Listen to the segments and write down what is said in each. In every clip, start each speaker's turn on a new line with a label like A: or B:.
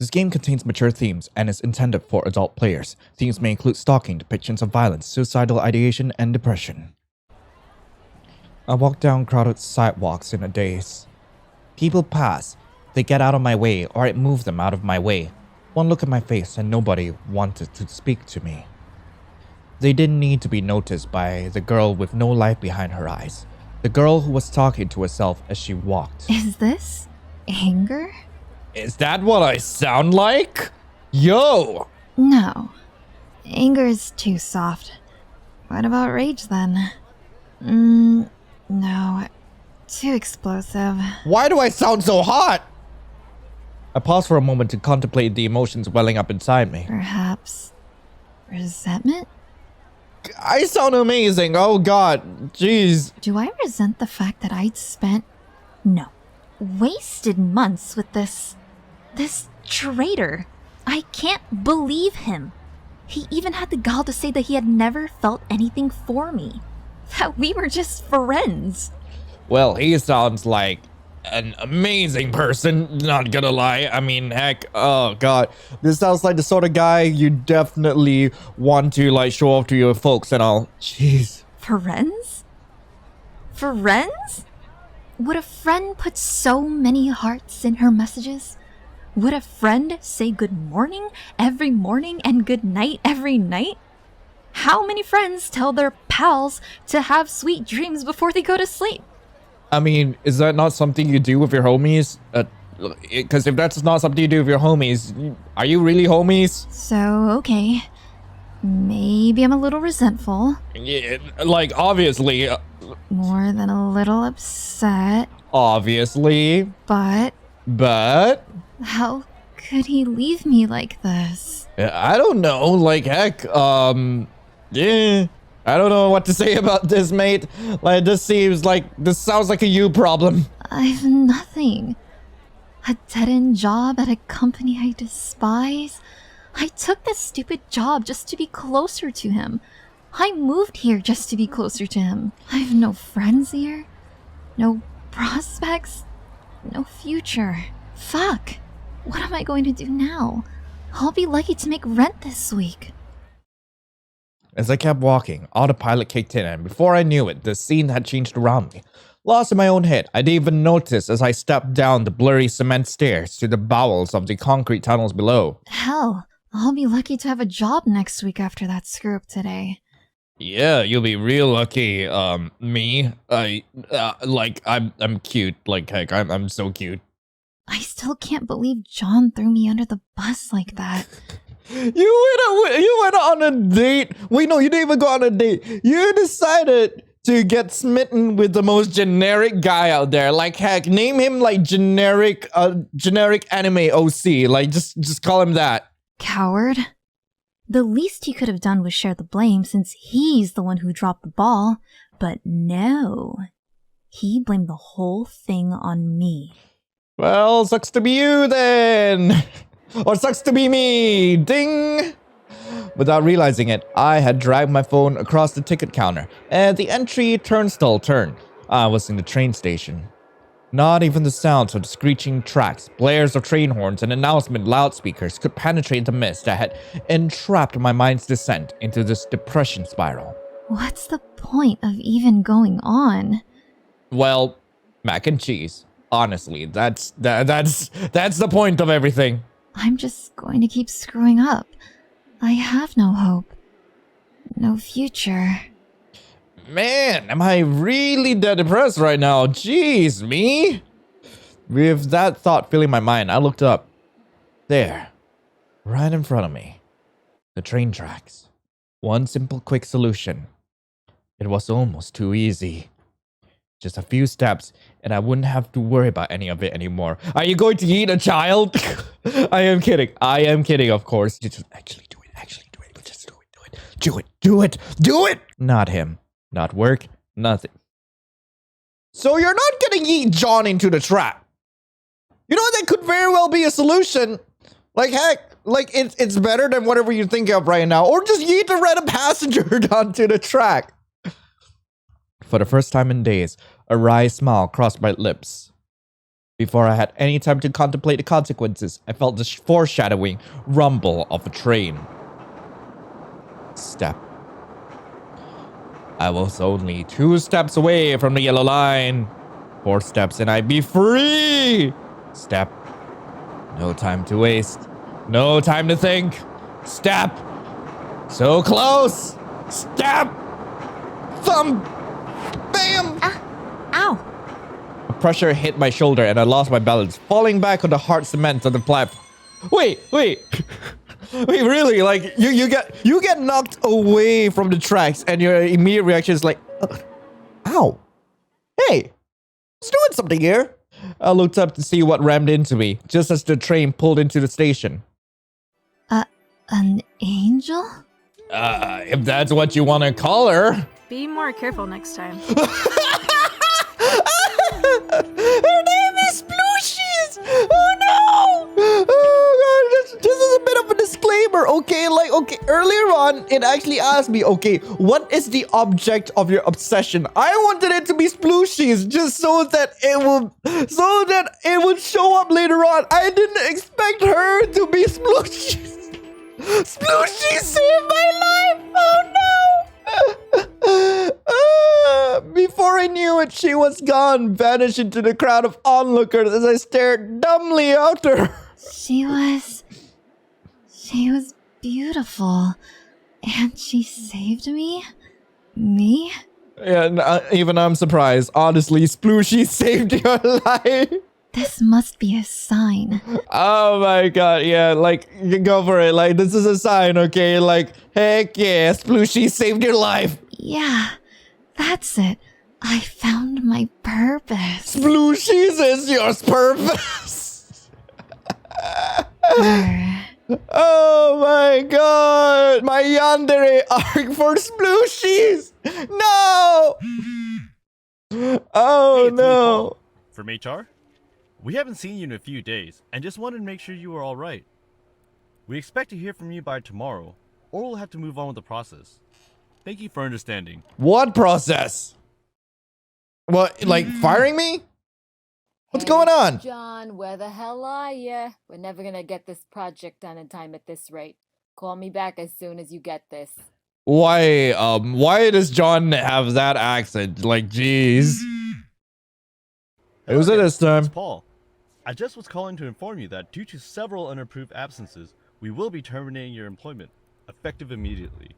A: This game contains mature themes and is intended for adult players. Themes may include stalking, depictions of violence, suicidal ideation, and depression. I walk down crowded sidewalks in a daze. People pass. They get out of my way, or I move them out of my way. One look at my face and nobody wanted to speak to me. They didn't need to be noticed by the girl with no light behind her eyes. The girl who was talking to herself as she walked.
B: Is this anger?
A: Is that what I sound like? Yo!
B: No. Anger is too soft. What about rage then? No. Too explosive.
A: Why do I sound so hot? I paused for a moment to contemplate the emotions welling up inside me.
B: Perhaps resentment?
A: I sound amazing. Oh god. Jeez.
B: Do I resent the fact that I'd spent wasted months with this traitor? I can't believe him. He even had the gall to say that he had never felt anything for me. That we were just friends.
A: Well, he sounds like an amazing person, not gonna lie. I mean, heck, oh god. This sounds like the sort of guy you definitely want to, like, show off to your folks and all. Jeez.
B: Friends? Friends? Would a friend put so many hearts in her messages? Would a friend say good morning every morning and good night every night? How many friends tell their pals to have sweet dreams before they go to sleep?
A: I mean, is that not something you do with your homies? Because if that's not something you do with your homies, are you really homies?
B: So, okay. Maybe I'm a little resentful.
A: Yeah, like, obviously.
B: More than a little upset.
A: Obviously.
B: But how could he leave me like this?
A: I don't know, like, heck, yeah. I don't know what to say about this, mate. Like, this sounds like a you problem.
B: I've nothing. A dead-end job at a company I despise. I took this stupid job just to be closer to him. I moved here just to be closer to him. I've no friends here. No prospects. No future. Fuck. What am I going to do now? I'll be lucky to make rent this week.
A: As I kept walking, autopilot kicked in, and before I knew it, the scene had changed around me. Lost in my own head, I didn't even notice as I stepped down the blurry cement stairs to the bowels of the concrete tunnels below.
B: Hell, I'll be lucky to have a job next week after that screw-up today.
A: Yeah, you'll be real lucky. Me, I'm cute. Like, heck, I'm so cute.
B: I still can't believe John threw me under the bus like that.
A: You went on a date. Wait, no, you didn't even go on a date. You decided to get smitten with the most generic guy out there. Like, heck, name him like generic anime OC. Like, just call him that.
B: Coward. The least he could have done was share the blame since he's the one who dropped the ball. But no. He blamed the whole thing on me.
A: Well, sucks to be you then. Or sucks to be me. Ding. Without realizing it, I had dragged my phone across the ticket counter, and the entry turnstile turned. I was in the train station. Not even the sounds of the screeching tracks, blares of train horns, and announcement loudspeakers could penetrate the mist that had entrapped my mind's descent into this depression spiral.
B: What's the point of even going on?
A: Well, mac and cheese. Honestly, that's the point of everything.
B: I'm just going to keep screwing up. I have no hope. No future.
A: Man, am I really that depressed right now? Jeez, me? With that thought filling my mind, I looked up. There, right in front of me, the train tracks. One simple, quick solution. It was almost too easy. Just a few steps, and I wouldn't have to worry about any of it anymore. Are you going to eat a child? I am kidding, of course. Just actually do it. Just do it. Not him. Not work. Nothing. So you're not gonna yeet John into the trap. You know, that could very well be a solution. Like, heck, like it's better than whatever you think of right now. Or just yeet the random passenger onto the track. For the first time in days, a wry smile crossed my lips. Before I had any time to contemplate the consequences, I felt the foreshadowing rumble of a train. Step. I was only 2 steps away from the yellow line. 4 steps and I'd be free. Step. No time to waste. No time to think. Step. So close. Step. Thumb. Bam.
B: Ow!
A: Pressure hit my shoulder and I lost my balance, falling back on the hard cement of the platform. Wait. Wait, really? Like you get knocked away from the tracks and your immediate reaction is like, ow. Hey, it's doing something here. I looked up to see what rammed into me, just as the train pulled into the station.
B: An angel?
A: If that's what you want to call her.
C: Be more careful next time.
A: Her name is Splooshies! Oh no! Oh god, this is a bit of a disclaimer, okay? Like, okay, earlier on, it actually asked me, okay, what is the object of your obsession? I wanted it to be Splooshies, just so that it would show up later on. I didn't expect her to be Splooshies. Splooshies saved my life! Oh no! Before I knew it, she was gone, vanished into the crowd of onlookers as I stared dumbly after her.
B: She was beautiful. And she saved me? Me?
A: Yeah, even I'm surprised. Honestly, Splooshies saved your life.
B: This must be a sign.
A: Oh my god, yeah, like, you go for it. Like, this is a sign, okay? Like, heck yeah, Splooshies saved your life.
B: Yeah, that's it. I found my purpose.
A: Splooshies is your purpose. Oh my god, my Yandere Arc For Splooshies. No. Oh
D: Hey, it's me,
A: no.
D: Paul, from HR. We haven't seen you in a few days, and just wanted to make sure you were alright. We expect to hear from you by tomorrow, or we'll have to move on with the process. Thank you for understanding.
A: What process? What, like firing me? What's going on?
E: John, where the hell are ya? We're never gonna get this project done in time at this rate. Call me back as soon as you get this.
A: Why does John have that accent? Like, jeez. Who's it this time?
D: It's Paul. I just was calling to inform you that due to several unapproved absences, we will be terminating your employment, effective immediately.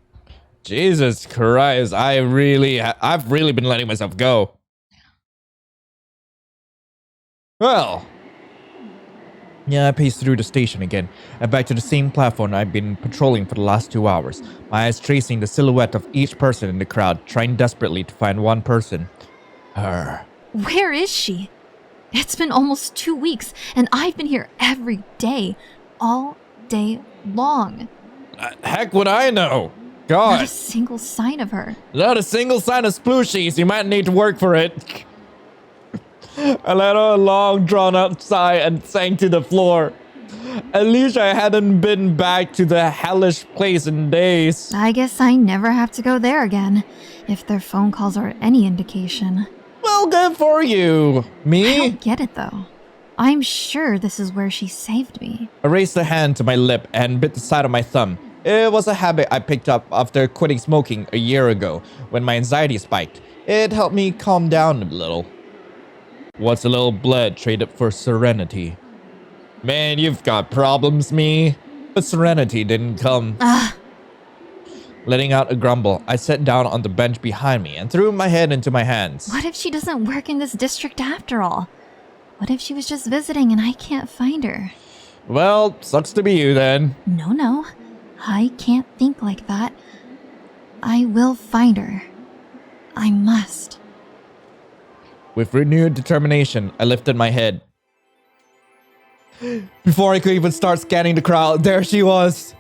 A: Jesus Christ, I've really been letting myself go. Well, yeah, I paced through the station again, and back to the same platform I've been patrolling for the last 2 hours, my eyes tracing the silhouette of each person in the crowd, trying desperately to find one person. Her.
B: Where is she? It's been almost 2 weeks, and I've been here every day, all day long.
A: Heck would I know?
B: Not a
A: God,
B: single sign of her.
A: not a single sign of Splooshies. You might need to work for it. I let out a long, drawn-out sigh and sank to the floor. At least I hadn't been back to the hellish place in days.
B: I guess I never have to go there again, if their phone calls are any indication.
A: Well, good for you.
B: I
A: Me?
B: don't get it though. I'm sure this is where she saved me.
A: I raised a hand to my lip and bit the side of my thumb. It was a habit I picked up after quitting smoking a year ago when my anxiety spiked. It helped me calm down a little. What's a little blood traded for serenity? Man, you've got problems, me. But serenity didn't come. Letting out a grumble, I sat down on the bench behind me and threw my head into my hands.
B: What if she doesn't work in this district after all? What if she was just visiting and I can't find her?
A: Well, sucks to be you then.
B: No. I can't think like that. I will find her. I must.
A: With renewed determination, I lifted my head. Before I could even start scanning the crowd, there she was.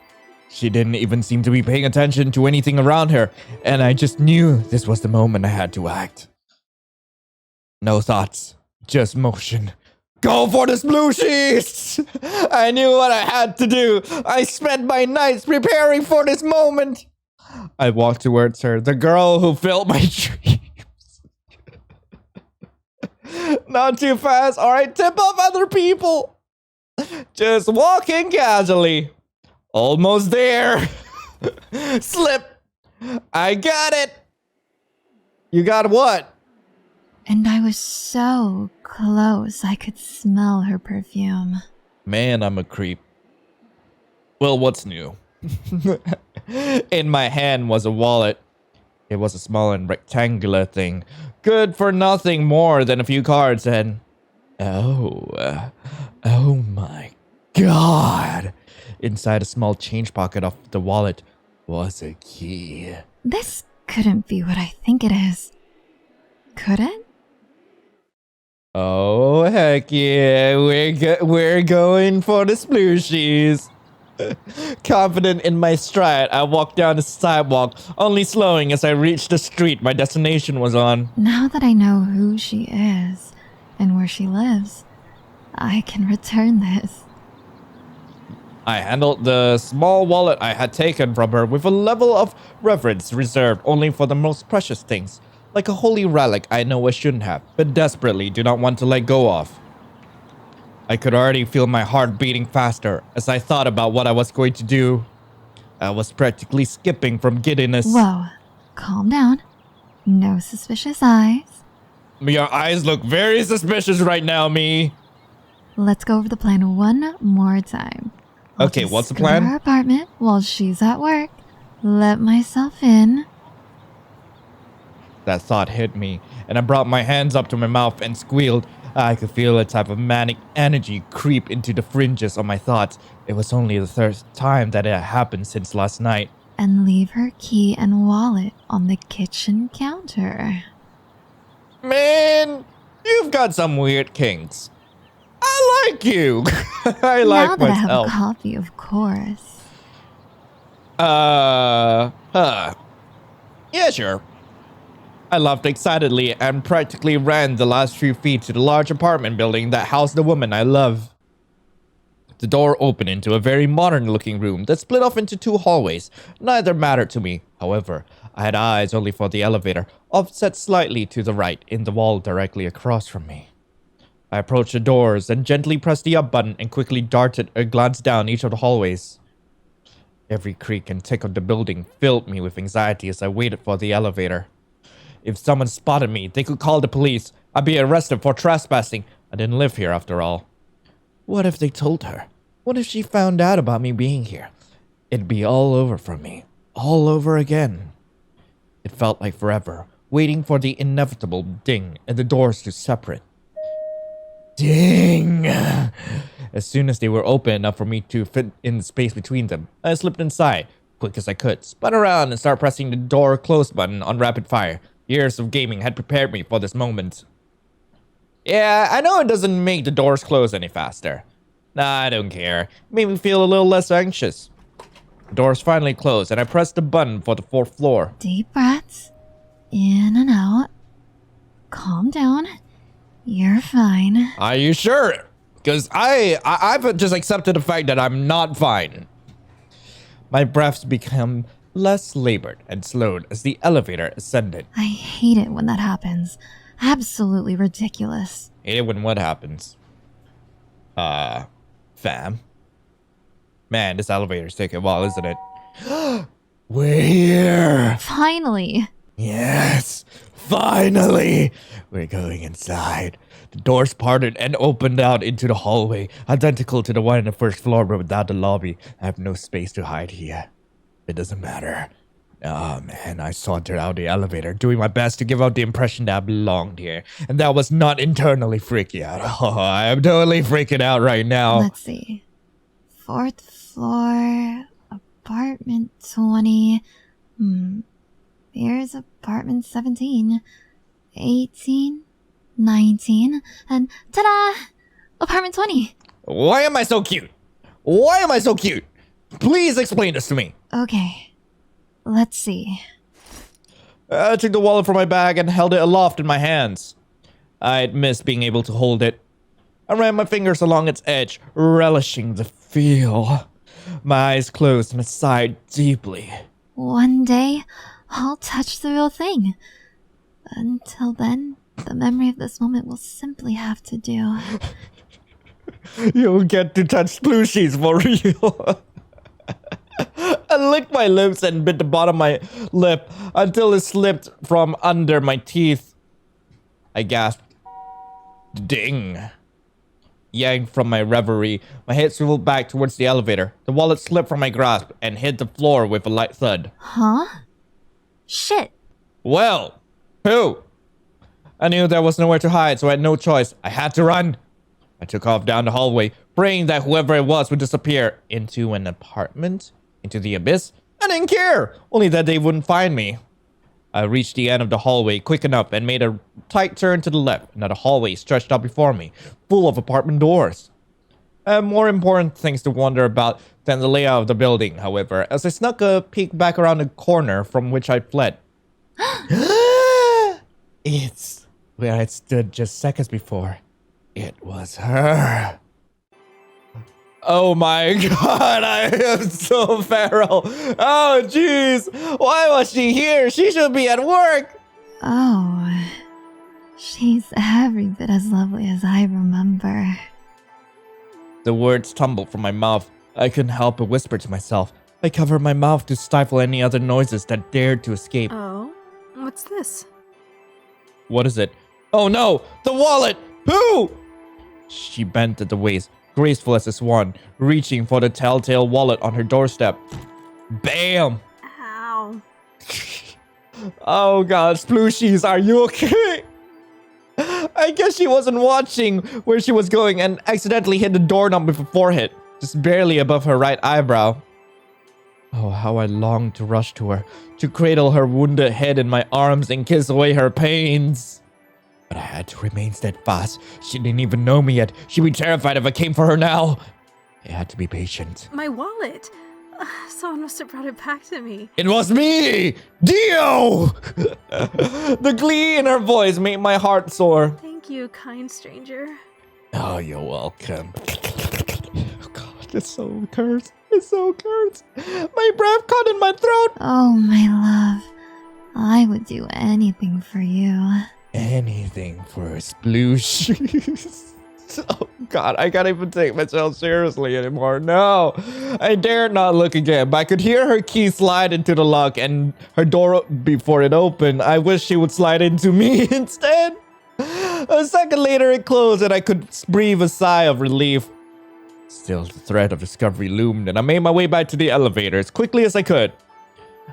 A: She didn't even seem to be paying attention to anything around her, and I just knew this was the moment I had to act. No thoughts, just motion. Go for the Splooshies! I knew what I had to do. I spent my nights preparing for this moment. I walked towards her, the girl who filled my dreams. Not too fast, alright? Tip off other people. Just walking casually. Almost there. Slip. I got it. You got what?
B: And I was so close I could smell her perfume.
A: Man, I'm a creep. Well, what's new? In my hand was a wallet. It was a small and rectangular thing. Good for nothing more than a few cards and... Oh my god. Inside a small change pocket of the wallet was a key.
B: This couldn't be what I think it is. Could it?
A: Oh, heck yeah. We're going for the splooshies. Confident in my stride, I walked down the sidewalk, only slowing as I reached the street my destination was on.
B: Now that I know who she is and where she lives, I can return this.
A: I handled the small wallet I had taken from her with a level of reverence reserved only for the most precious things, like a holy relic I know I shouldn't have, but desperately do not want to let go of. I could already feel my heart beating faster as I thought about what I was going to do. I was practically skipping from giddiness.
B: Whoa, calm down. No suspicious eyes.
A: Your eyes look very suspicious right now, me.
B: Let's go over the plan one more time. I'll
A: Okay,
B: just
A: what's the
B: go to
A: plan?
B: her apartment while she's at work. Let myself in.
A: That thought hit me, and I brought my hands up to my mouth and squealed. I could feel a type of manic energy creep into the fringes of my thoughts. It was only the third time that it had happened since last night.
B: And leave her key and wallet on the kitchen counter.
A: Man, you've got some weird kinks. I like you. I like
B: now that I have a
A: myself.
B: copy, of course.
A: Yeah, sure. I laughed excitedly and practically ran the last few feet to the large apartment building that housed the woman I love. The door opened into a very modern-looking room that split off into two hallways. Neither mattered to me. However, I had eyes only for the elevator, offset slightly to the right in the wall directly across from me. I approached the doors and gently pressed the up button and quickly darted a glance down each of the hallways. Every creak and tick of the building filled me with anxiety as I waited for the elevator. If someone spotted me, they could call the police. I'd be arrested for trespassing. I didn't live here after all. What if they told her? What if she found out about me being here? It'd be all over for me. All over again. It felt like forever, waiting for the inevitable ding and the doors to separate. Ding! As soon as they were open enough for me to fit in the space between them, I slipped inside, quick as I could, spun around and started pressing the door close button on rapid fire. Years of gaming had prepared me for this moment. Yeah, I know it doesn't make the doors close any faster. Nah, I don't care. It made me feel a little less anxious. The doors finally closed and I pressed the button for the 4th floor.
B: Deep breaths. In and out. Calm down. You're fine.
A: Are you sure? Because I've just accepted the fact that I'm not fine. My breaths become less labored and slowed as the elevator ascended.
B: I hate it when that happens. Absolutely ridiculous.
A: Hate it when what happens? Fam? Man, this elevator's taking a while, isn't it? We're here!
B: Finally.
A: Yes, finally! We're going inside. The doors parted and opened out into the hallway, identical to the one on the 1st floor but without the lobby. I have no space to hide here. It doesn't matter. Oh man, I sauntered out the elevator, doing my best to give out the impression that I belonged here. And that was not internally freaky out. Oh, I am totally freaking out right now.
B: Let's see. 4th floor, apartment 20. Here's apartment 17, 18, 19, and ta-da! Apartment 20.
A: Why am I so cute? Why am I so cute? Please explain this to me.
B: Okay. Let's see.
A: I took the wallet from my bag and held it aloft in my hands. I'd missed being able to hold it. I ran my fingers along its edge, relishing the feel. My eyes closed and I sighed deeply.
B: One day, I'll touch the real thing. Until then, The memory of this moment will simply have to do.
A: You'll get to touch Splooshies for real. I licked my lips and bit the bottom of my lip until it slipped from under my teeth. I gasped. Ding. Yanked from my reverie, my head swiveled back towards the elevator. The wallet slipped from my grasp and hit the floor with a light thud.
B: Huh? Shit.
A: Well, who? I knew there was nowhere to hide, so I had no choice. I had to run. I took off down the hallway, praying that whoever it was would disappear into an apartment, into the abyss. I didn't care, only that they wouldn't find me. I reached the end of the hallway quick enough and made a tight turn to the left. Another hallway stretched out before me, full of apartment doors. I had more important things to wonder about than the layout of the building, however, as I snuck a peek back around the corner from which I fled. It's where I stood just seconds before. It was her. Oh my god, I am so feral. Oh jeez, why was she here? She should be at work.
B: Oh, she's every bit as lovely as I remember.
A: The words tumbled from my mouth. I couldn't help but whisper to myself. I covered my mouth to stifle any other noises that dared to escape.
C: Oh, what's this?
A: What is it? Oh no, the wallet! Who? She bent at the waist, graceful as a swan, reaching for the telltale wallet on her doorstep. Bam!
C: Ow.
A: Oh god, Splooshies, are you okay? I guess she wasn't watching where she was going and accidentally hit the doorknob with her forehead, just barely above her right eyebrow. Oh, how I longed to rush to her, to cradle her wounded head in my arms and kiss away her pains. But I had to remain steadfast. She didn't even know me yet. She'd be terrified if I came for her now. I had to be patient.
C: My wallet. Someone must have brought it back to me.
A: It was me! Dio! The glee in her voice made my heart soar.
C: Thank you, kind stranger.
A: Oh, you're welcome. Oh god, it's so cursed. It's so cursed. My breath caught in my throat.
B: Oh, my love. I would do anything for you.
A: Anything for a sploosh. Oh god, I can't even take myself seriously anymore. No, I dared not look again, but I could hear her key slide into the lock and her door before it opened. I wish she would slide into me instead. A second later, it closed and I could breathe a sigh of relief. Still, the threat of discovery loomed, and I made my way back to the elevator as quickly as I could.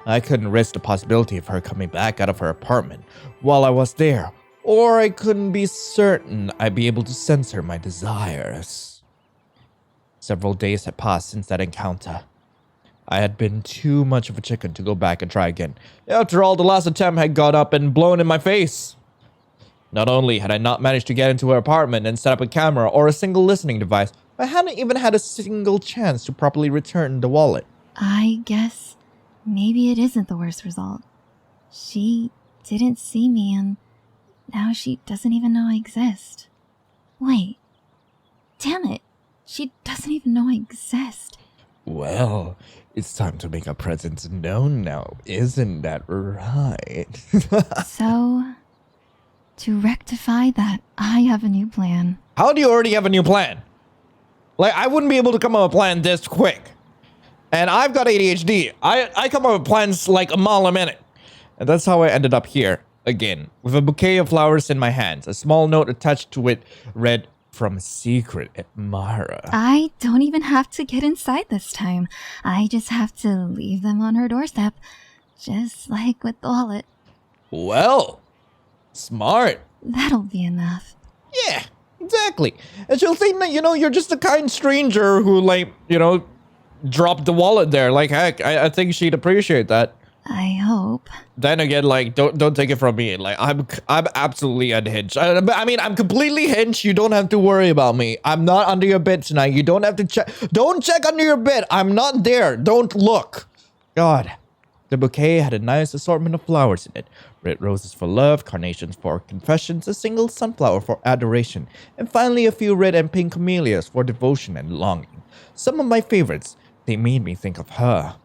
A: I couldn't risk the possibility of her coming back out of her apartment while I was there, or I couldn't be certain I'd be able to censor my desires. Several days had passed since that encounter. I had been too much of a chicken to go back and try again. After all, the last attempt had got up and blown in my face. Not only had I not managed to get into her apartment and set up a camera or a single listening device, I hadn't even had a single chance to properly return the wallet.
B: I guess maybe it isn't the worst result. She didn't see me and now she doesn't even know I exist. Wait. Damn it. She doesn't even know I exist.
A: Well, it's time to make our presence known now, isn't that right?
B: So, to rectify that, I have a new plan.
A: How do you already have a new plan? Like, I wouldn't be able to come up with a plan this quick. And I've got ADHD. I come up with plans like a mile a minute. And that's how I ended up here, again, with a bouquet of flowers in my hands. A small note attached to it read, "From secret admirer."
B: I don't even have to get inside this time. I just have to leave them on her doorstep. Just like with the wallet.
A: Well, smart.
B: That'll be enough.
A: Yeah, exactly. And she'll think that, you're just a kind stranger who, dropped the wallet there. Like, heck, I think she'd appreciate that.
B: I hope.
A: Then again, don't take it from me. Like, I'm absolutely unhinged. I mean, I'm completely hinged. You don't have to worry about me. I'm not under your bed tonight. You don't have to check. Don't check under your bed. I'm not there. Don't look. God. The bouquet had a nice assortment of flowers in it. Red roses for love, carnations for confessions, a single sunflower for adoration, and finally a few red and pink camellias for devotion and longing. Some of my favorites. They made me think of her.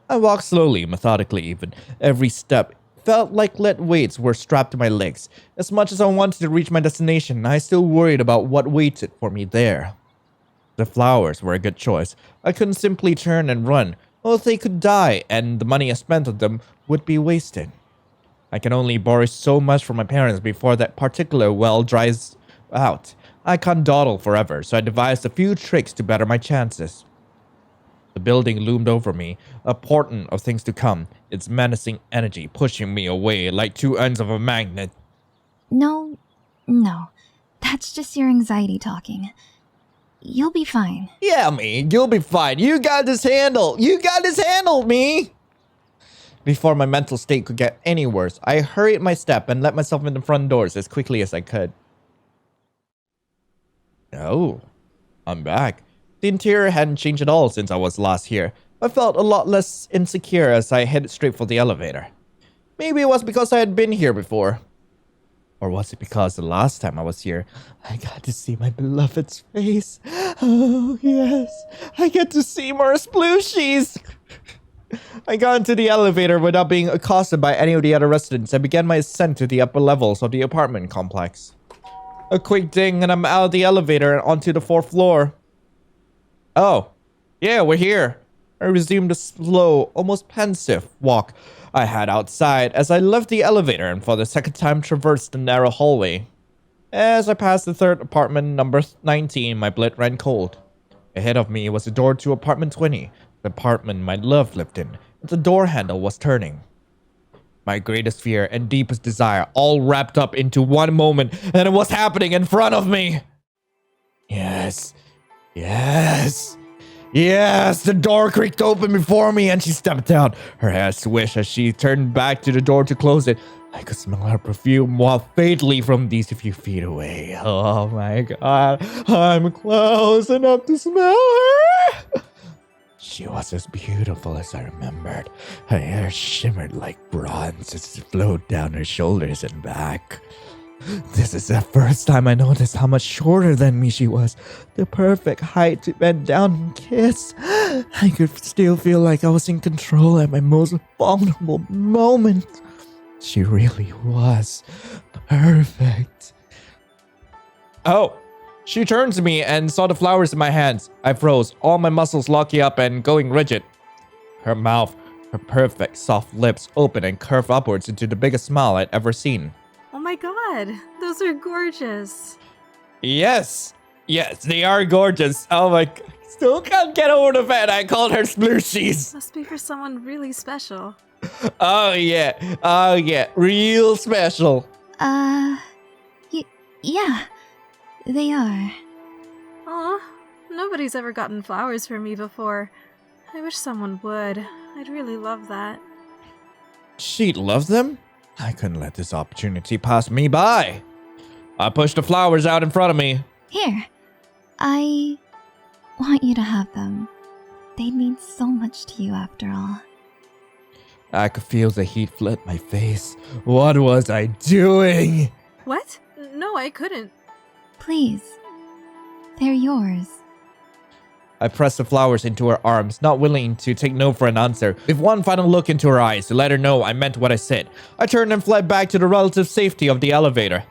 A: I walked slowly, methodically even, every step felt like lead weights were strapped to my legs. As much as I wanted to reach my destination, I still worried about what waited for me there. The flowers were a good choice. I couldn't simply turn and run, or they could die, and the money I spent on them would be wasted. I can only borrow so much from my parents before that particular well dries out. I can't dawdle forever, so I devised a few tricks to better my chances. The building loomed over me, a portent of things to come, its menacing energy pushing me away like two ends of a magnet.
B: No, that's just your anxiety talking. You'll be fine.
A: Yeah, me, you'll be fine. You got this handled. You got this handled, me. Before my mental state could get any worse, I hurried my step and let myself in the front doors as quickly as I could. Oh, I'm back. The interior hadn't changed at all since I was last here. I felt a lot less insecure as I headed straight for the elevator. Maybe it was because I had been here before. Or was it because the last time I was here, I got to see my beloved's face? Oh, yes. I get to see more Splooshies. I got into the elevator without being accosted by any of the other residents and began my ascent to the upper levels of the apartment complex. A quick ding and I'm out of the elevator and onto the 4th floor. Oh, yeah, we're here. I resumed the slow, almost pensive walk I had outside as I left the elevator and for the second time traversed the narrow hallway. As I passed the 3rd apartment, number 19, my blood ran cold. Ahead of me was the door to apartment 20, the apartment my love lived in, and the door handle was turning. My greatest fear and deepest desire all wrapped up into one moment, and it was happening in front of me. Yes, the door creaked open before me and she stepped out. Her hair swished as she turned back to the door to close it. I could smell her perfume while faintly from these a few feet away. Oh my god, I'm close enough to smell her. She was as beautiful as I remembered. Her hair shimmered like bronze as it flowed down her shoulders and back. This is the first time I noticed how much shorter than me she was. The perfect height to bend down and kiss. I could still feel like I was in control at my most vulnerable moment. She really was perfect. Oh, she turned to me and saw the flowers in my hands. I froze, all my muscles locking up and going rigid. Her mouth, her perfect soft lips open and curved upwards into the biggest smile I'd ever seen.
C: Oh my god, those are gorgeous.
A: Yes, they are gorgeous. Oh my god. Still can't get over the fact I called her Splooshies.
C: Must be for someone really special.
A: Oh yeah, real special.
B: Yeah, they are.
C: Aw, nobody's ever gotten flowers for me before. I wish someone would. I'd really love that.
A: She'd love them? I couldn't let this opportunity pass me by. I pushed the flowers out in front of me.
B: Here, I want you to have them. They mean so much to you after all.
A: I could feel the heat flood my face. What was I doing?
C: What? No, I couldn't.
B: Please, they're yours.
A: I pressed the flowers into her arms, not willing to take no for an answer. With one final look into her eyes to let her know I meant what I said, I turned and fled back to the relative safety of the elevator.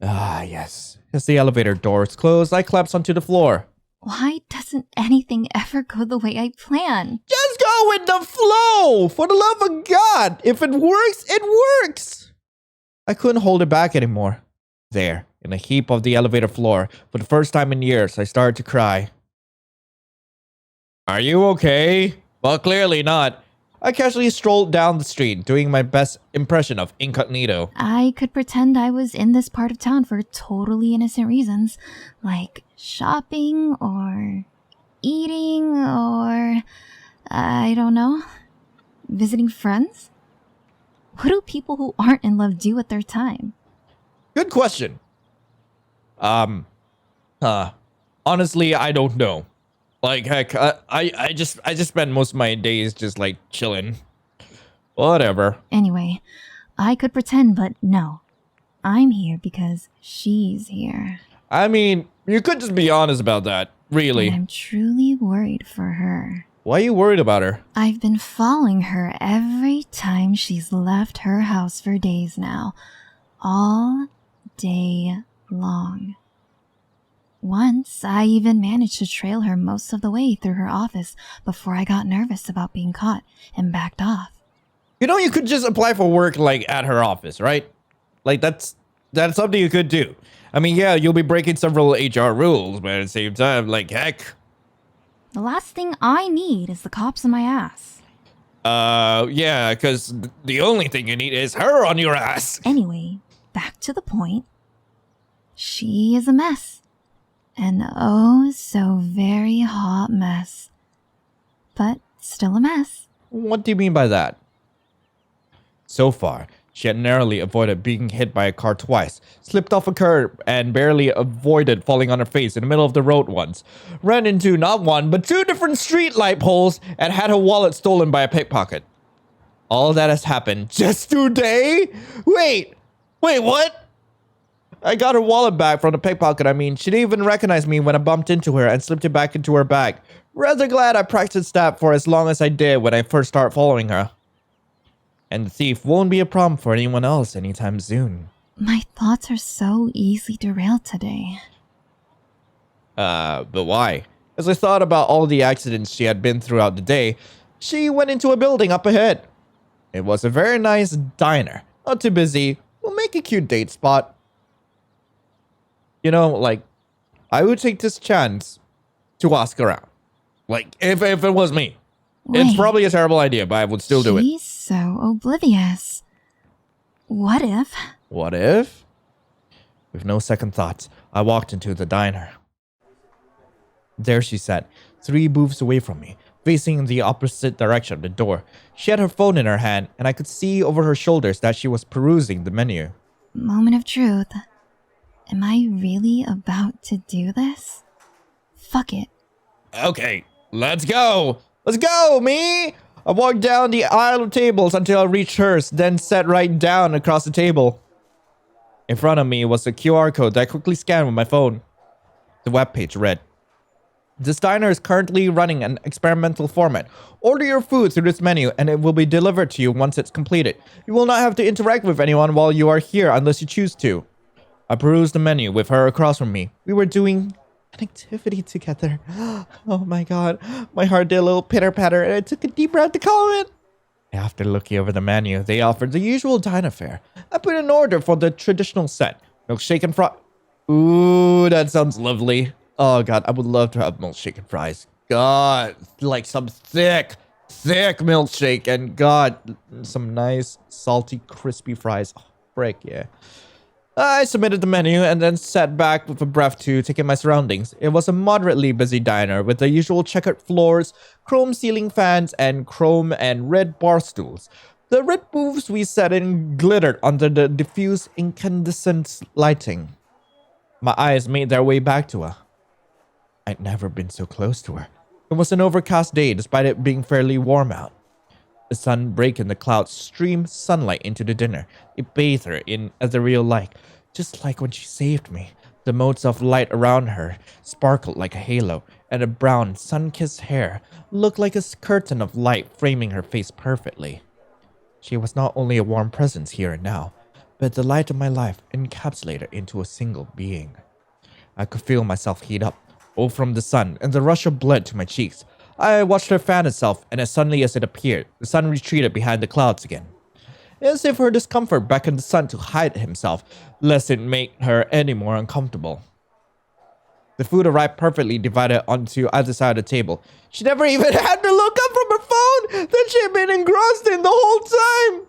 A: Ah, yes. As the elevator doors closed, I collapsed onto the floor.
B: Why doesn't anything ever go the way I plan?
A: Just go with the flow! For the love of God! If it works, it works! I couldn't hold it back anymore. There, in a heap of the elevator floor, for the first time in years, I started to cry. Are you okay? Well, clearly not. I casually strolled down the street, doing my best impression of incognito.
B: I could pretend I was in this part of town for totally innocent reasons, like shopping or eating or, I don't know, visiting friends? What do people who aren't in love do with their time?
A: Good question. Honestly, I don't know. Like, heck, I just spend most of my days just, like, chilling. Whatever.
B: Anyway, I could pretend, but no. I'm here because she's here.
A: I mean, you could just be honest about that, really.
B: And I'm truly worried for her.
A: Why are you worried about her?
B: I've been following her every time she's left her house for days now. All day long. Once, I even managed to trail her most of the way through her office before I got nervous about being caught and backed off.
A: You know, you could just apply for work, like, at her office, right? Like, that's something you could do. I mean, yeah, you'll be breaking several HR rules, but at the same time, like, heck.
B: The last thing I need is the cops on my ass.
A: Yeah, because the only thing you need is her on your ass.
B: Anyway, back to the point. She is a mess. An oh so very hot mess. But still a mess.
A: What do you mean by that? So far, she had narrowly avoided being hit by a car twice, slipped off a curb, and barely avoided falling on her face in the middle of the road once, ran into not one, but 2 different street light poles, and had her wallet stolen by a pickpocket. All that has happened just today? Wait, what? I got her wallet back from the pickpocket. I mean, she didn't even recognize me when I bumped into her and slipped it back into her bag. Rather glad I practiced that for as long as I did when I first started following her. And the thief won't be a problem for anyone else anytime soon.
B: My thoughts are so easily derailed today.
A: But why? As I thought about all the accidents she had been throughout the day, she went into a building up ahead. It was a very nice diner. Not too busy. We'll make a cute date spot. You know, like, I would take this chance to ask around. Like, if it was me. It's
B: Wait,
A: probably a terrible idea, but I would still do it.
B: She's so oblivious. What if?
A: What if? With no second thoughts, I walked into the diner. There she sat, 3 booths away from me, facing in the opposite direction of the door. She had her phone in her hand, and I could see over her shoulders that she was perusing the menu.
B: Moment of truth. Am I really about to do this? Fuck it.
A: Okay, let's go! Let's go, me! I walked down the aisle of tables until I reached hers, then sat right down across the table. In front of me was a QR code that I quickly scanned with my phone. The webpage read, "This diner is currently running an experimental format. Order your food through this menu and it will be delivered to you once it's completed. You will not have to interact with anyone while you are here unless you choose to." I perused the menu with her across from me. We were doing an activity together. Oh my god. My heart did a little pitter-patter and I took a deep breath to comment. After looking over the menu, they offered the usual diner fare. I put an order for the traditional set. Milkshake and fries. Ooh, that sounds lovely. Oh god, I would love to have milkshake and fries. God, like some thick milkshake and god, some nice, salty, crispy fries. Oh, frick, yeah. I submitted the menu and then sat back with a breath to take in my surroundings. It was a moderately busy diner with the usual checkered floors, chrome ceiling fans, and chrome and red bar stools. The red booths we sat in glittered under the diffuse incandescent lighting. My eyes made their way back to her. I'd never been so close to her. It was an overcast day despite it being fairly warm out. The sun breaking the clouds streamed sunlight into the dinner. It bathed her in ethereal light, just like when she saved me. The motes of light around her sparkled like a halo, and her brown, sun-kissed hair looked like a curtain of light framing her face perfectly. She was not only a warm presence here and now, but the light of my life encapsulated into a single being. I could feel myself heat up, all from the sun and the rush of blood to my cheeks. I watched her fan itself, and as suddenly as it appeared, the sun retreated behind the clouds again. As if her discomfort beckoned the sun to hide himself, lest it make her any more uncomfortable. The food arrived perfectly divided onto either side of the table. She never even had to look up from her phone that she had been engrossed in the whole time.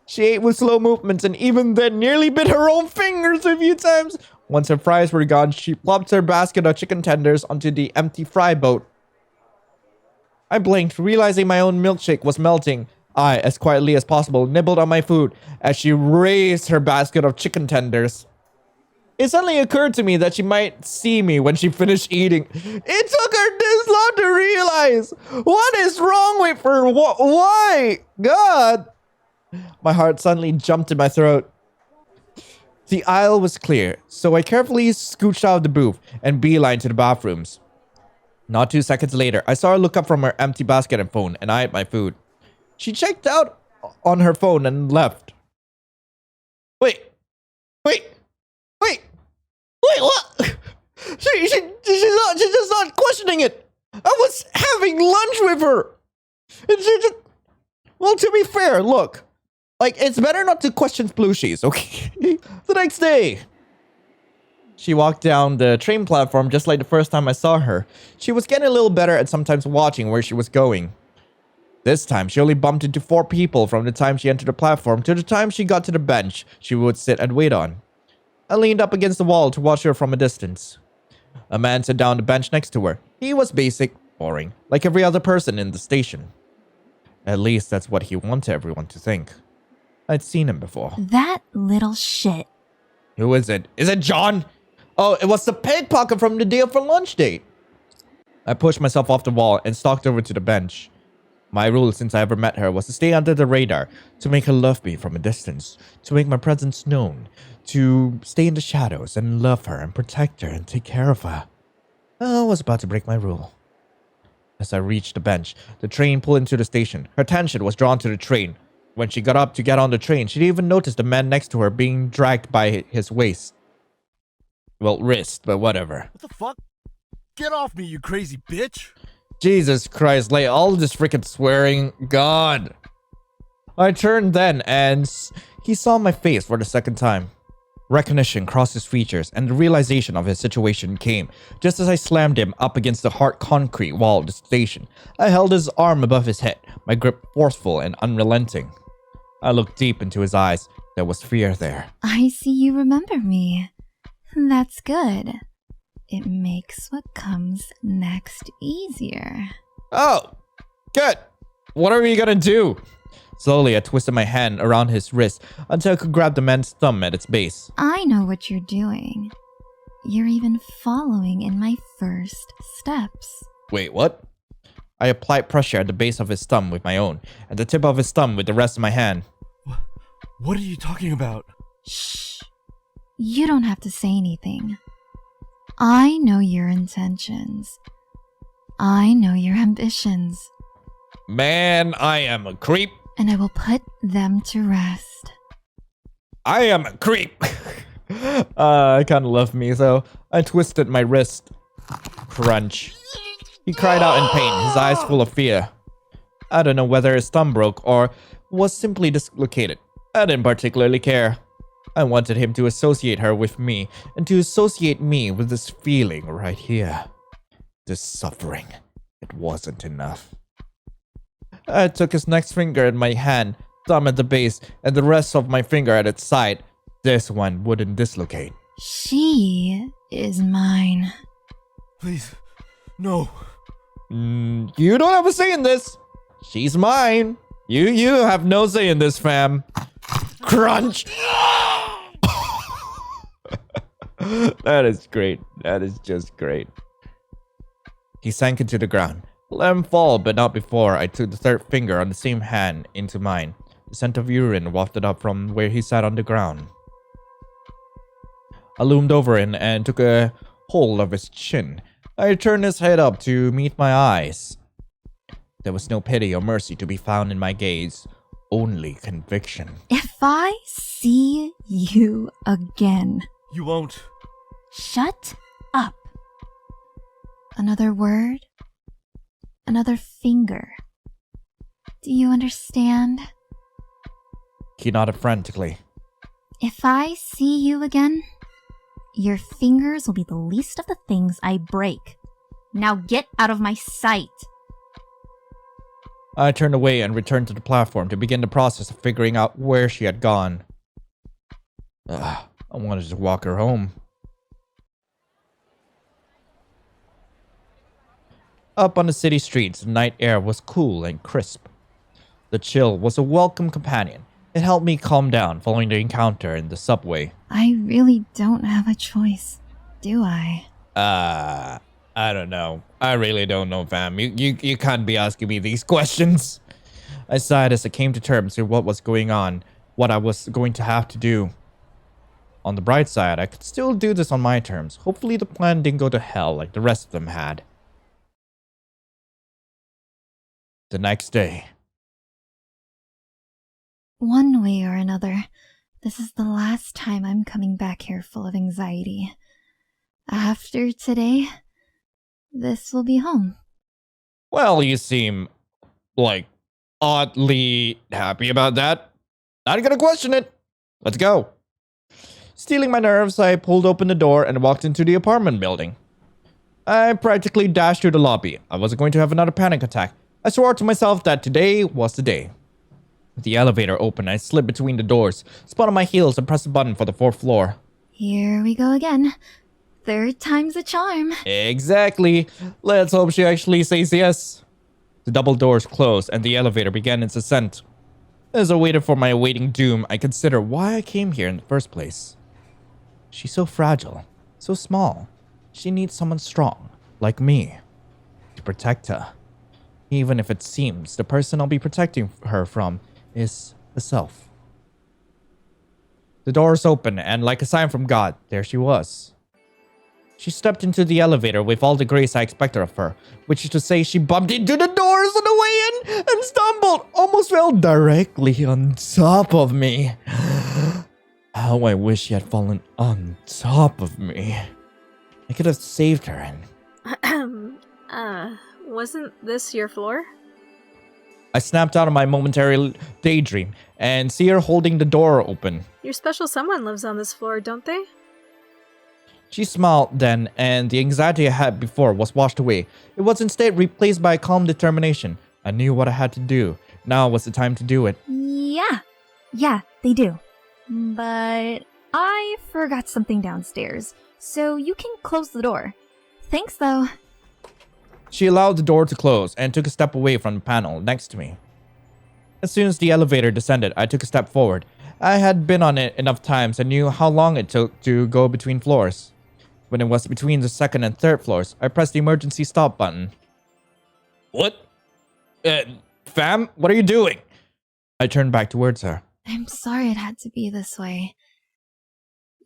A: She ate with slow movements and even then nearly bit her own fingers a few times. Once her fries were gone, she plopped her basket of chicken tenders onto the empty fry boat. I blinked, realizing my own milkshake was melting. I, as quietly as possible, nibbled on my food as she raised her basket of chicken tenders. It suddenly occurred to me that she might see me when she finished eating. It took her this long to realize. What is wrong with her? Why? God. My heart suddenly jumped in my throat. The aisle was clear, so I carefully scooched out of the booth and beelined to the bathrooms. Not 2 seconds later, I saw her look up from her empty basket and phone, and I ate my food. She checked out on her phone and left. Wait, wait, wait, wait, what? She's just not questioning it. I was having lunch with her. And she just, well, to be fair, look, like, it's better not to question Splooshies, okay? The next day, she walked down the train platform just like the first time I saw her. She was getting a little better at sometimes watching where she was going. This time, she only bumped into 4 people from the time she entered the platform to the time she got to the bench she would sit and wait on. I leaned up against the wall to watch her from a distance. A man sat down on the bench next to her. He was basic, boring, like every other person in the station. At least that's what he wanted everyone to think. I'd seen him before.
B: That little shit.
A: Who is it? Is it John? Oh, it was the pickpocket from the day of our lunch date. I pushed myself off the wall and stalked over to the bench. My rule since I ever met her was to stay under the radar, to make her love me from a distance, to make my presence known, to stay in the shadows and love her and protect her and take care of her. I was about to break my rule. As I reached the bench, the train pulled into the station. Her attention was drawn to the train. When she got up to get on the train, she didn't even notice the man next to her being dragged by his waist. Well, wrist, but whatever.
D: What the fuck? Get off me, you crazy bitch!
A: Jesus Christ, like all this freaking swearing. God. I turned then and he saw my face for the second time. Recognition crossed his features and the realization of his situation came just as I slammed him up against the hard concrete wall of the station. I held his arm above his head, my grip forceful and unrelenting. I looked deep into his eyes. There was fear there.
B: I see you remember me. That's good. It makes what comes next easier.
A: Oh, good. What are we gonna do? Slowly, I twisted my hand around his wrist until I could grab the man's thumb at its base.
B: I know what you're doing. You're even following in my first steps.
A: Wait, what? I applied pressure at the base of his thumb with my own, and the tip of his thumb with the rest of my hand.
D: What are you talking about?
B: Shh. You don't have to say anything. I know your intentions. I know your ambitions.
A: Man, I am a creep.
B: And I will put them to rest.
A: I am a creep. I kind of love me, so I twisted my wrist. Crunch. He cried out in pain, his eyes full of fear. I don't know whether his thumb broke or was simply dislocated. I didn't particularly care. I wanted him to associate her with me and to associate me with this feeling right here. This suffering. It wasn't enough. I took his next finger in my hand, thumb at the base, and the rest of my finger at its side. This one wouldn't dislocate.
B: She is mine.
D: Please, no.
A: You don't have a say in this. She's mine. You have no say in this, fam. Crunch. That is great. That is just great. He sank into the ground. Let him fall, but not before I took the third finger on the same hand into mine. The scent of urine wafted up from where he sat on the ground. I loomed over him and took a hold of his chin. I turned his head up to meet my eyes. There was no pity or mercy to be found in my gaze, only conviction.
B: If I see you again...
D: You won't.
B: Shut up. Another word? Another finger. Do you understand?
A: He nodded frantically.
B: If I see you again, your fingers will be the least of the things I break. Now get out of my sight.
A: I turned away and returned to the platform to begin the process of figuring out where she had gone. I wanted to walk her home. Up on the city streets, the night air was cool and crisp. The chill was a welcome companion. It helped me calm down following the encounter in the subway.
B: I really don't have a choice, do I?
A: I don't know. I really don't know, fam. You can't be asking me these questions. I sighed as I came to terms with what was going on, what I was going to have to do. On the bright side, I could still do this on my terms. Hopefully the plan didn't go to hell like the rest of them had. The next day.
B: One way or another, this is the last time I'm coming back here full of anxiety. After today, this will be home.
A: Well, you seem, like, oddly happy about that. Not gonna question it. Let's go. Stealing my nerves, I pulled open the door and walked into the apartment building. I practically dashed through the lobby. I wasn't going to have another panic attack. I swore to myself that today was the day. The elevator opened. I slid between the doors, spun on my heels, and pressed the button for the 4th floor.
B: Here we go again. 3rd time's a charm.
A: Exactly. Let's hope she actually says yes. The double doors closed, and the elevator began its ascent. As I waited for my awaiting doom, I considered why I came here in the first place. She's so fragile, so small. She needs someone strong, like me, to protect her. Even if it seems the person I'll be protecting her from is herself. The doors opened, and like a sign from God, there she was. She stepped into the elevator with all the grace I expected of her, which is to say she bumped into the doors on the way in and stumbled, almost fell directly on top of me. How I wish she had fallen on top of me. I could have saved her and...
C: Wasn't this your floor?
A: I snapped out of my momentary daydream and see her holding the door open.
C: Your special someone lives on this floor, don't they?
A: She smiled then, and the anxiety I had before was washed away. It was instead replaced by calm determination. I knew what I had to do. Now was the time to do it.
B: Yeah, they do. But I forgot something downstairs, so you can close the door. Thanks, though.
A: She allowed the door to close and took a step away from the panel next to me. As soon as the elevator descended, I took a step forward. I had been on it enough times and knew how long it took to go between floors. When it was between the 2nd and 3rd floors, I pressed the emergency stop button. What? Fam, what are you doing? I turned back towards her.
B: I'm sorry it had to be this way.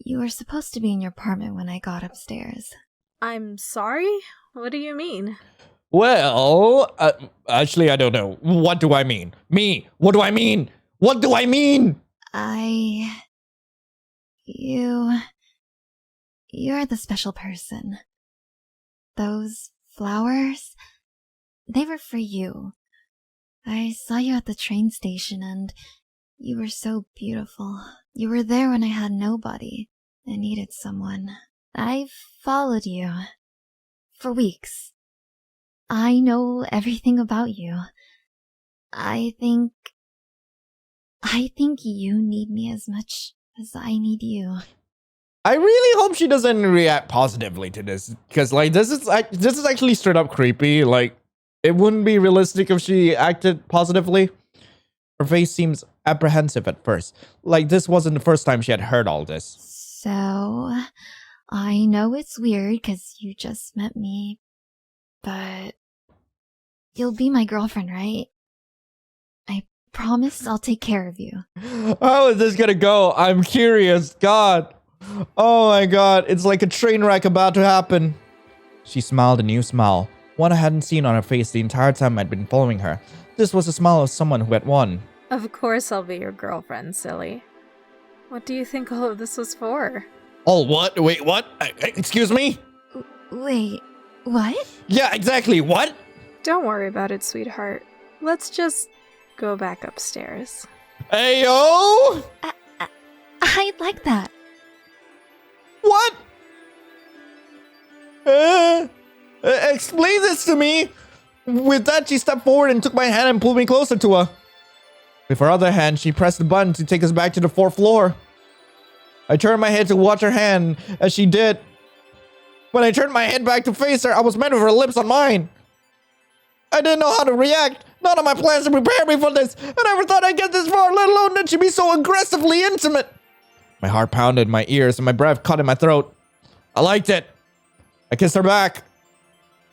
B: You were supposed to be in your apartment when I got upstairs.
C: I'm sorry? What do you mean?
A: Well, actually, I don't know. What do I mean? Me, what do I mean? What do I mean?
B: You're the special person. Those flowers, they were for you. I saw you at the train station and you were so beautiful. You were there when I had nobody. I needed someone. I followed you for weeks. I know everything about you. I think you need me as much as I need you.
A: I really hope she doesn't react positively to this, because like this is actually straight up creepy. Like, it wouldn't be realistic if she acted positively. Her face seems apprehensive at first. Like this wasn't the first time she had heard all this.
B: So, I know it's weird because you just met me, but you'll be my girlfriend, right? I promise I'll take care of you.
A: How is this gonna go? I'm curious. God. Oh my God. It's like a train wreck about to happen. She smiled a new smile, one I hadn't seen on her face the entire time I'd been following her. This was the smile of someone who had won.
C: Of course I'll be your girlfriend, silly. What do you think all of this was for?
A: Oh, what? Wait, what? Excuse me?
B: Wait, what?
A: Yeah, exactly. What?
C: Don't worry about it, sweetheart. Let's just go back upstairs.
A: Ayo!
B: I'd like that.
A: What? Explain this to me. With that, she stepped forward and took my hand and pulled me closer to her. With her other hand, she pressed the button to take us back to the 4th floor. I turned my head to watch her hand as she did. When I turned my head back to face her, I was met with her lips on mine. I didn't know how to react. None of my plans to prepare me for this. I never thought I'd get this far, let alone that she'd be so aggressively intimate. My heart pounded in my ears and my breath caught in my throat. I liked it. I kissed her back.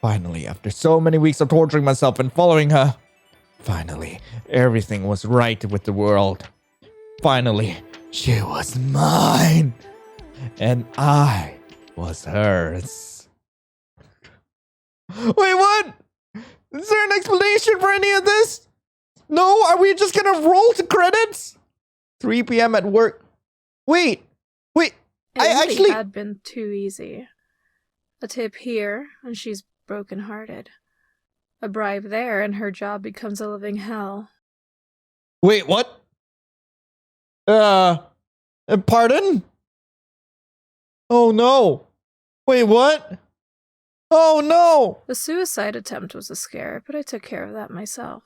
A: Finally, after so many weeks of torturing myself and following her, finally, everything was right with the world. Finally, she was mine. And I was hers. Wait, what? Is there an explanation for any of this? No, are we just gonna roll to credits? 3 p.m. at work. Wait.
C: It
A: I
C: really
A: actually...
C: had been too easy. A tip here, and she's brokenhearted. A bribe there, and her job becomes a living hell.
A: Wait, what? Pardon? Oh no. Wait, what? Oh no.
C: The suicide attempt was a scare, but I took care of that myself.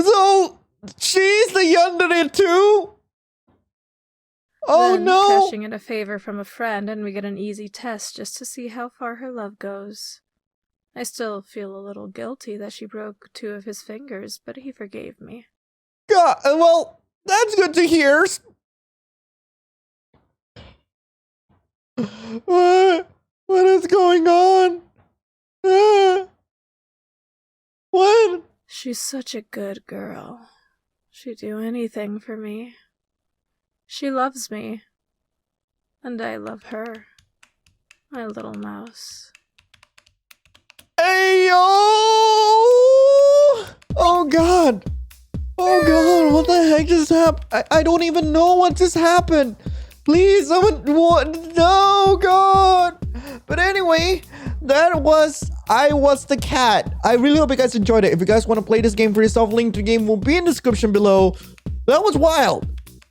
A: So she's the Yandere too? Oh
C: Then,
A: no.
C: cashing in a favor from a friend, and we get an easy test just to see how far her love goes. I still feel a little guilty that she broke 2 of his fingers, but he forgave me.
A: God, well, that's good to hear. What is going on? What?
C: She's such a good girl. She'd do anything for me. She loves me. And I love her. My little mouse.
A: Hey, yo! Oh, God. Oh, God, what the heck just happened? I don't even know what just happened. Please, someone... What? No, God. But anyway, I was the cat. I really hope you guys enjoyed it. If you guys want to play this game for yourself, link to the game will be in the description below. That was wild.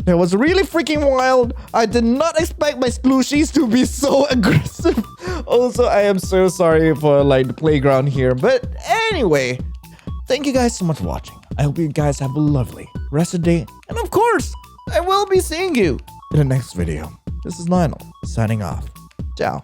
A: It was really freaking wild. I did not expect my splooshies to be so aggressive. Also, I am so sorry for like the playground here. But anyway, thank you guys so much for watching. I hope you guys have a lovely rest of the day. And of course, I will be seeing you in the next video. This is Lionel, signing off. Ciao.